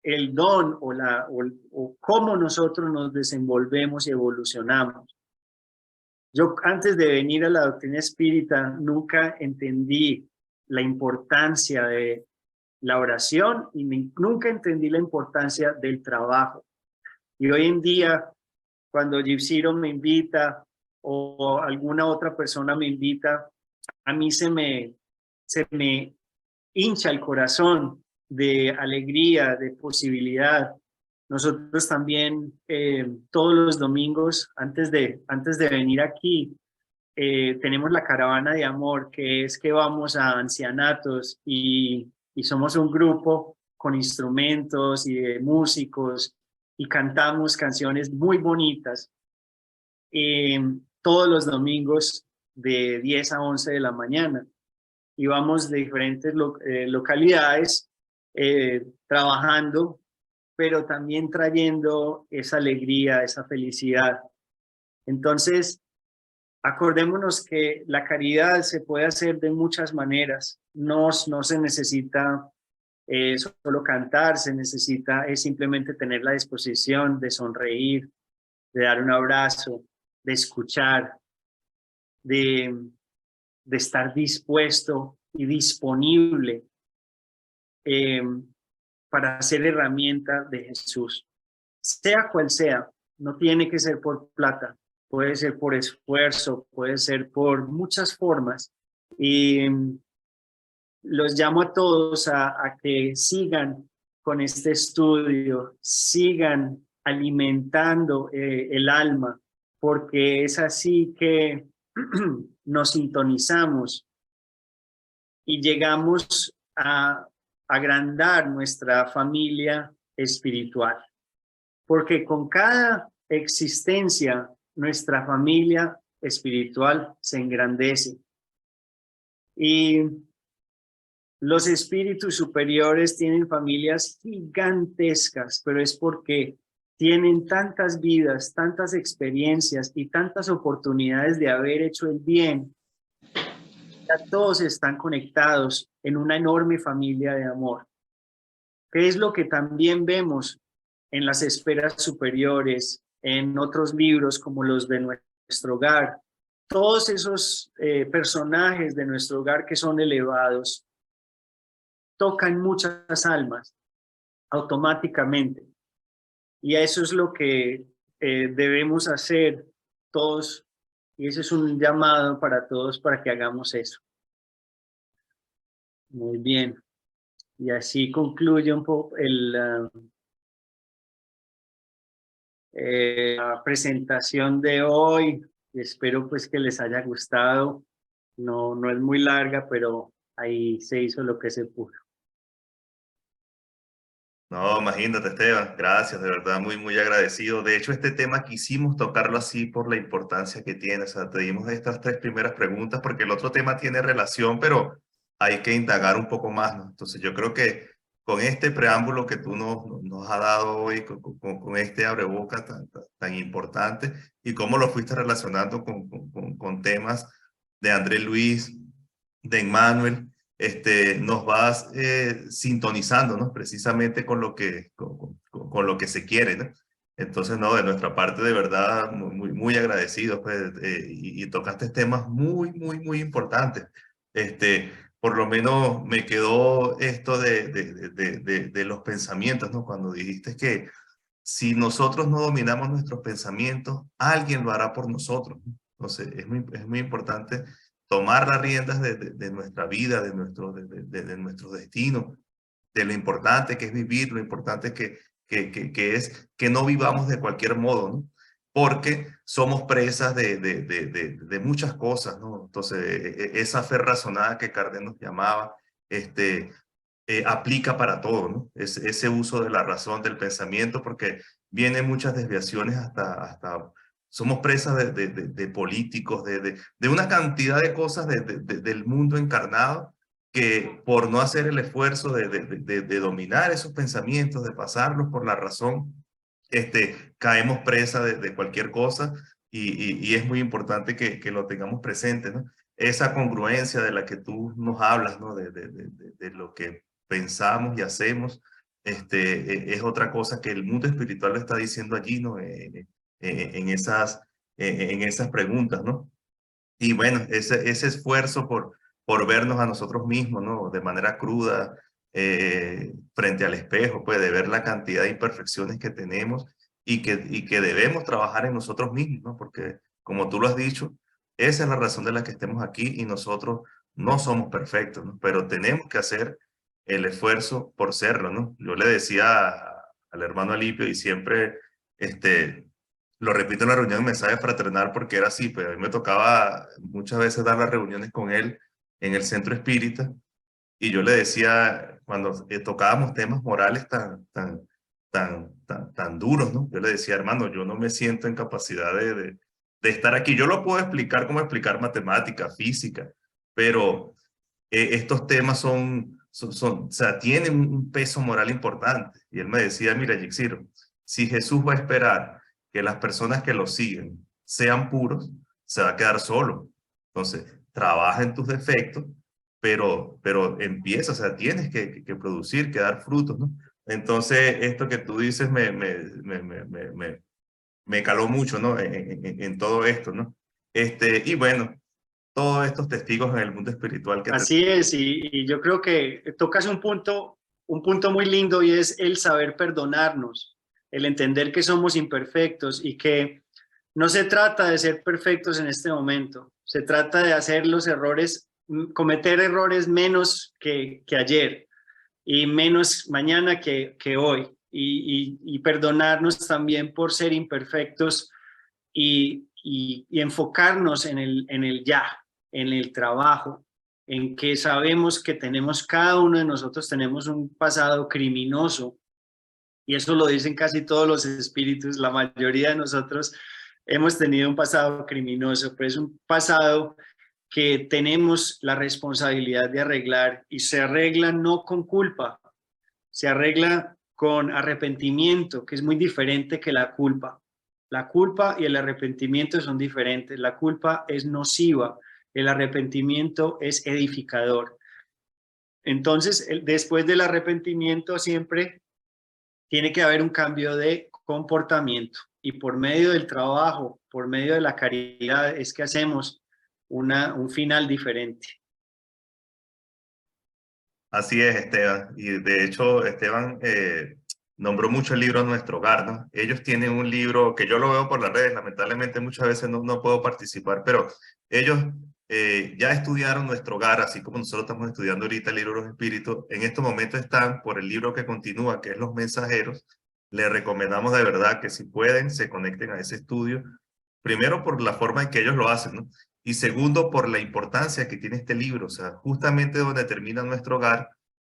el don o cómo nosotros nos desenvolvemos y evolucionamos. Yo antes de venir a la doctrina espírita nunca entendí la importancia de la oración y nunca entendí la importancia del trabajo. Y hoy en día, cuando Gipsiro me invita o alguna otra persona me invita, a mí se me hincha el corazón de alegría, de posibilidad. Nosotros también todos los domingos, antes de venir aquí, tenemos la caravana de amor, que es que vamos a ancianatos y somos un grupo con instrumentos y de músicos y cantamos canciones muy bonitas todos los domingos de 10 a 11 de la mañana. Y vamos de diferentes localidades trabajando, pero también trayendo esa alegría, esa felicidad. Entonces, acordémonos que la caridad se puede hacer de muchas maneras. No se necesita solo cantar, se necesita simplemente tener la disposición de sonreír, de dar un abrazo, de escuchar, de estar dispuesto y disponible para ser herramienta de Jesús. Sea cual sea, no tiene que ser por plata, puede ser por esfuerzo, puede ser por muchas formas. Y los llamo a todos a que sigan con este estudio, sigan alimentando el alma, porque es así que nos sintonizamos y llegamos a agrandar nuestra familia espiritual. Porque con cada existencia, nuestra familia espiritual se engrandece. Y los espíritus superiores tienen familias gigantescas, pero es porque tienen tantas vidas, tantas experiencias y tantas oportunidades de haber hecho el bien. Ya todos están conectados en una enorme familia de amor. ¿Qué es lo que también vemos en las esferas superiores, en otros libros como los de Nuestro Hogar? todos esos personajes de nuestro hogar que son elevados tocan muchas almas automáticamente. Y eso es lo que debemos hacer todos. Y ese es un llamado para todos para que hagamos eso. Muy bien. Y así concluye un poco la presentación de hoy. Espero pues que les haya gustado. No es muy larga, pero ahí se hizo lo que se pudo. No, imagínate, Esteban, gracias, de verdad, muy, muy agradecido. De hecho, este tema quisimos tocarlo así por la importancia que tiene. O sea, te dimos estas 3 primeras preguntas porque el otro tema tiene relación, pero hay que indagar un poco más, ¿no? Entonces, yo creo que con este preámbulo que tú nos has dado hoy, con este abrebocas tan importante, y cómo lo fuiste relacionando con temas de Andrés Luis, de Emmanuel, nos vas sintonizando, ¿no? Precisamente con lo que se quiere, ¿no? Entonces, no, de nuestra parte, de verdad, muy, muy, muy agradecidos, pues, y tocaste temas muy, muy, muy importantes. Por lo menos me quedó esto de los pensamientos, ¿no? Cuando dijiste que si nosotros no dominamos nuestros pensamientos, alguien lo hará por nosotros, ¿no? Entonces, es muy importante tomar las riendas de nuestra vida, de nuestro destino, de lo importante que es vivir, lo importante que es que no vivamos de cualquier modo, ¿no? Porque somos presas de muchas cosas, ¿no? Entonces, esa fe razonada que Kardec nos llamaba, aplica para todo, ¿no? Ese uso de la razón, del pensamiento, porque vienen muchas desviaciones hasta somos presas de políticos, de una cantidad de cosas del mundo encarnado que por no hacer el esfuerzo de dominar esos pensamientos, de pasarlos por la razón, caemos presa de cualquier cosa y es muy importante que lo tengamos presente, ¿no? Esa congruencia de la que tú nos hablas, ¿no? De lo que pensamos y hacemos, es otra cosa que el mundo espiritual lo está diciendo allí, ¿no? En esas preguntas, ¿no? Y bueno, ese esfuerzo por vernos a nosotros mismos, ¿no? De manera cruda, frente al espejo, pues de ver la cantidad de imperfecciones que tenemos y que debemos trabajar en nosotros mismos, ¿no? Porque como tú lo has dicho, esa es la razón de la que estemos aquí y nosotros no somos perfectos, ¿no? Pero tenemos que hacer el esfuerzo por serlo, ¿no? Yo le decía al hermano Alipio y siempre, lo repito en la reunión, mensaje fraternal, porque era así, pues a mí me tocaba muchas veces dar las reuniones con él en el centro espírita, y yo le decía, cuando tocábamos temas morales tan duros, ¿no? Yo le decía, hermano, yo no me siento en capacidad de estar aquí. Yo lo puedo explicar como explicar matemática, física, pero estos temas o sea, tienen un peso moral importante. Y él me decía, mira, Yixiro, si Jesús va a esperar que las personas que lo siguen sean puros, se va a quedar solo. Entonces, trabaja en tus defectos, pero empieza, o sea, tienes que producir, que dar frutos, ¿no? Entonces, esto que tú dices me caló mucho, ¿no? En todo esto, ¿no? Y bueno, todos estos testigos en el mundo espiritual que Así es, y yo creo que tocas un punto muy lindo y es el saber perdonarnos, el entender que somos imperfectos y que no se trata de ser perfectos en este momento, se trata de hacer los errores, cometer errores menos que ayer y menos mañana que hoy y perdonarnos también por ser imperfectos y enfocarnos en el ya, en el trabajo, en que sabemos que tenemos, cada uno de nosotros tenemos un pasado criminoso, y eso lo dicen casi todos los espíritus, la mayoría de nosotros hemos tenido un pasado criminoso, pero es un pasado que tenemos la responsabilidad de arreglar, y se arregla no con culpa, se arregla con arrepentimiento, que es muy diferente que la culpa. La culpa y el arrepentimiento son diferentes. La culpa es nociva, el arrepentimiento es edificador. Entonces, después del arrepentimiento siempre tiene que haber un cambio de comportamiento. y por medio del trabajo, por medio de la caridad, es que hacemos un final diferente. Así es, Esteban. Y de hecho, Esteban nombró mucho el libro Nuestro Hogar, ¿no? Ellos tienen un libro que yo lo veo por las redes, lamentablemente muchas veces no puedo participar, pero ellos ya estudiaron Nuestro Hogar, así como nosotros estamos estudiando ahorita el libro de los espíritus. En estos momentos están por el libro que continúa, que es Los Mensajeros. Les recomendamos de verdad que si pueden, se conecten a ese estudio. Primero por la forma en que ellos lo hacen, ¿no? Y segundo, por la importancia que tiene este libro. O sea, justamente donde termina Nuestro Hogar,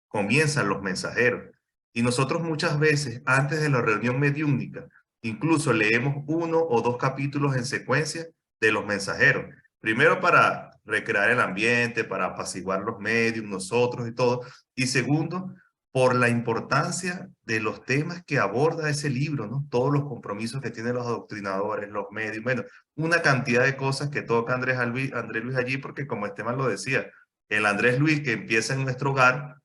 comienzan los mensajeros. Y nosotros muchas veces, antes de la reunión mediúnica, incluso leemos 1 o 2 capítulos en secuencia de los mensajeros. Primero para recrear el ambiente, para apaciguar los medios, nosotros y todo. Y segundo, por la importancia de los temas que aborda ese libro, ¿no? Todos los compromisos que tienen los adoctrinadores, los medios, bueno, una cantidad de cosas que toca Andrés Luis allí, porque como Esteban lo decía, el Andrés Luis que empieza en Nuestro Hogar,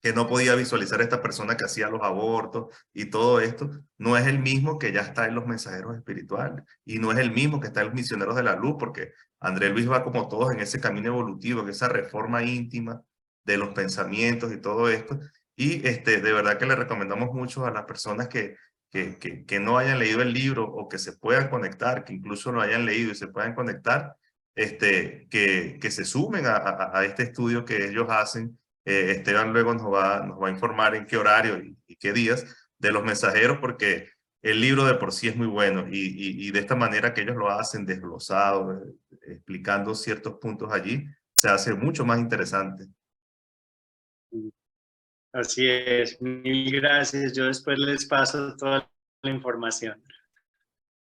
que no podía visualizar a esta persona que hacía los abortos y todo esto, no es el mismo que ya está en los mensajeros espirituales y no es el mismo que está en los misioneros de la luz, porque Andrés Luis va como todos en ese camino evolutivo, en esa reforma íntima de los pensamientos y todo esto. Y de verdad que le recomendamos mucho a las personas que no hayan leído el libro o que se puedan conectar, que incluso lo hayan leído y se puedan conectar, que se sumen a este estudio que ellos hacen. Esteban luego nos va a informar en qué horario y qué días de los mensajeros, porque el libro de por sí es muy bueno y de esta manera que ellos lo hacen, desglosado, explicando ciertos puntos allí, se hace mucho más interesante. Así es, mil gracias. Yo después les paso toda la información.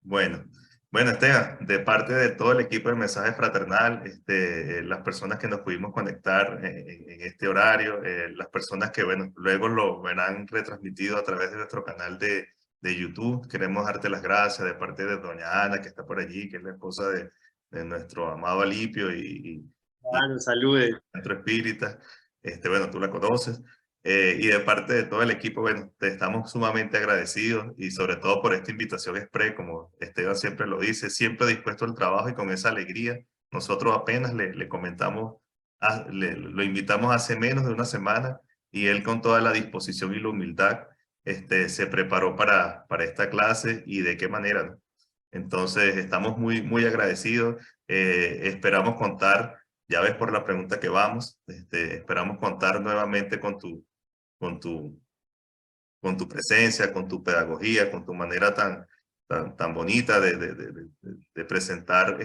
Bueno, bueno, Esteban, de parte de todo el equipo de Mensaje Fraternal, las personas que nos pudimos conectar en este horario, las personas que, bueno, luego lo verán retransmitido a través de nuestro canal de YouTube, queremos darte las gracias de parte de doña Ana, que está por allí, que es la esposa de nuestro amado Alipio y Claro, saludes. Centro Espírita, bueno, tú la conoces, y de parte de todo el equipo, bueno, te estamos sumamente agradecidos y sobre todo por esta invitación express, como Esteban siempre lo dice, siempre dispuesto al trabajo y con esa alegría. Nosotros apenas le comentamos, lo invitamos hace menos de una semana y él con toda la disposición y la humildad se preparó para esta clase y de qué manera, ¿no? Entonces, estamos muy agradecidos. Esperamos contar, ya ves por la pregunta que vamos, esperamos contar nuevamente con tu, con tu presencia, con tu pedagogía, con tu manera tan bonita de presentar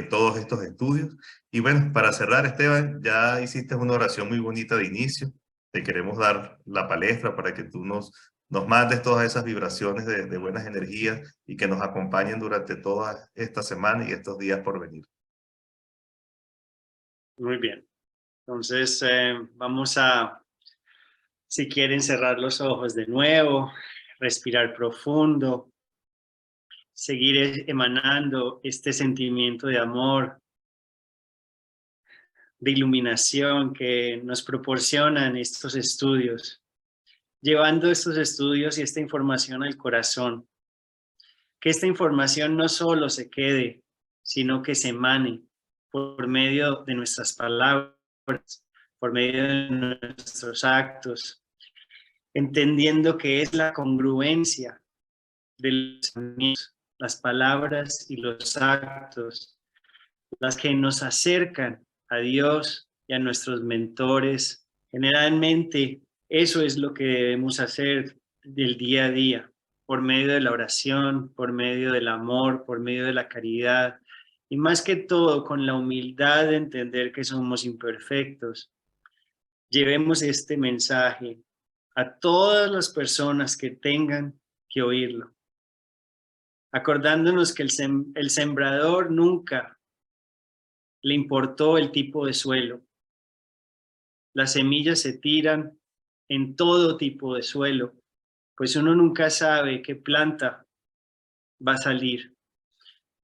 todos estos estudios. Y bueno, para cerrar, Esteban, ya hiciste una oración muy bonita de inicio. Te queremos dar la palestra para que tú nos mandes todas esas vibraciones de buenas energías y que nos acompañen durante toda esta semana y estos días por venir. Muy bien. Entonces, vamos a, si quieren, cerrar los ojos de nuevo, respirar profundo, seguir emanando este sentimiento de amor, de iluminación que nos proporcionan estos estudios, llevando estos estudios y esta información al corazón. Que esta información no solo se quede, sino que se emane por medio de nuestras palabras, por medio de nuestros actos, entendiendo que es la congruencia de los pensamientos, las palabras y los actos las que nos acercan a Dios y a nuestros mentores. Generalmente eso es lo que debemos hacer del día a día, por medio de la oración, por medio del amor, por medio de la caridad y más que todo con la humildad de entender que somos imperfectos. Llevemos este mensaje a todas las personas que tengan que oírlo, acordándonos que el sembrador nunca le importó el tipo de suelo. Las semillas se tiran en todo tipo de suelo, pues uno nunca sabe qué planta va a salir.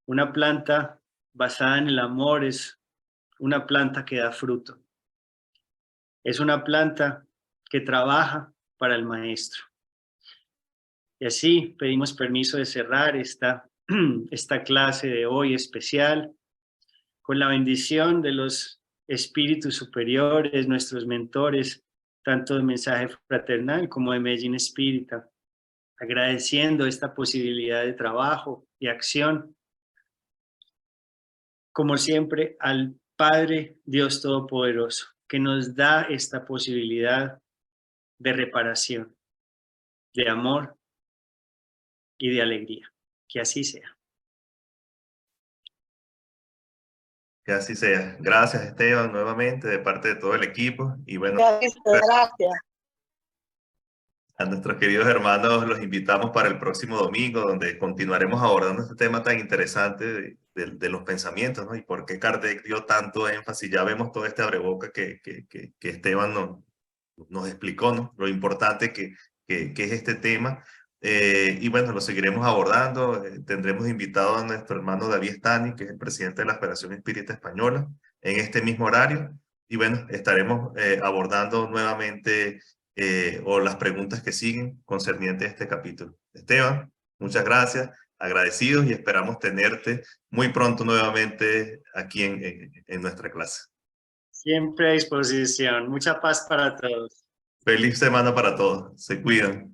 Una planta basada en el amor es una planta que da fruto. Es una planta que trabaja para el maestro. Y así pedimos permiso de cerrar esta clase de hoy especial con la bendición de los espíritus superiores, nuestros mentores, tanto de Mensaje Fraternal como de Medellín Espírita, agradeciendo esta posibilidad de trabajo y acción, como siempre, al Padre Dios Todopoderoso, que nos da esta posibilidad de reparación, de amor y de alegría. Que así sea. Que así sea. Gracias, Esteban, nuevamente, de parte de todo el equipo. Y bueno, Gracias. a nuestros queridos hermanos los invitamos para el próximo domingo, donde continuaremos abordando este tema tan interesante de los pensamientos, ¿no? Y por qué Kardec dio tanto énfasis. Ya vemos todo este abreboca que Esteban nos explicó, ¿no? Lo importante que es este tema. Y bueno, lo seguiremos abordando. Tendremos invitado a nuestro hermano David Stani, que es el presidente de la Federación Espírita Española, en este mismo horario. Y bueno, estaremos abordando nuevamente o las preguntas que siguen concernientes a este capítulo. Esteban, muchas gracias, agradecidos y esperamos tenerte muy pronto nuevamente aquí en nuestra clase. Siempre a disposición. Mucha paz para todos. Feliz semana para todos. Se cuidan.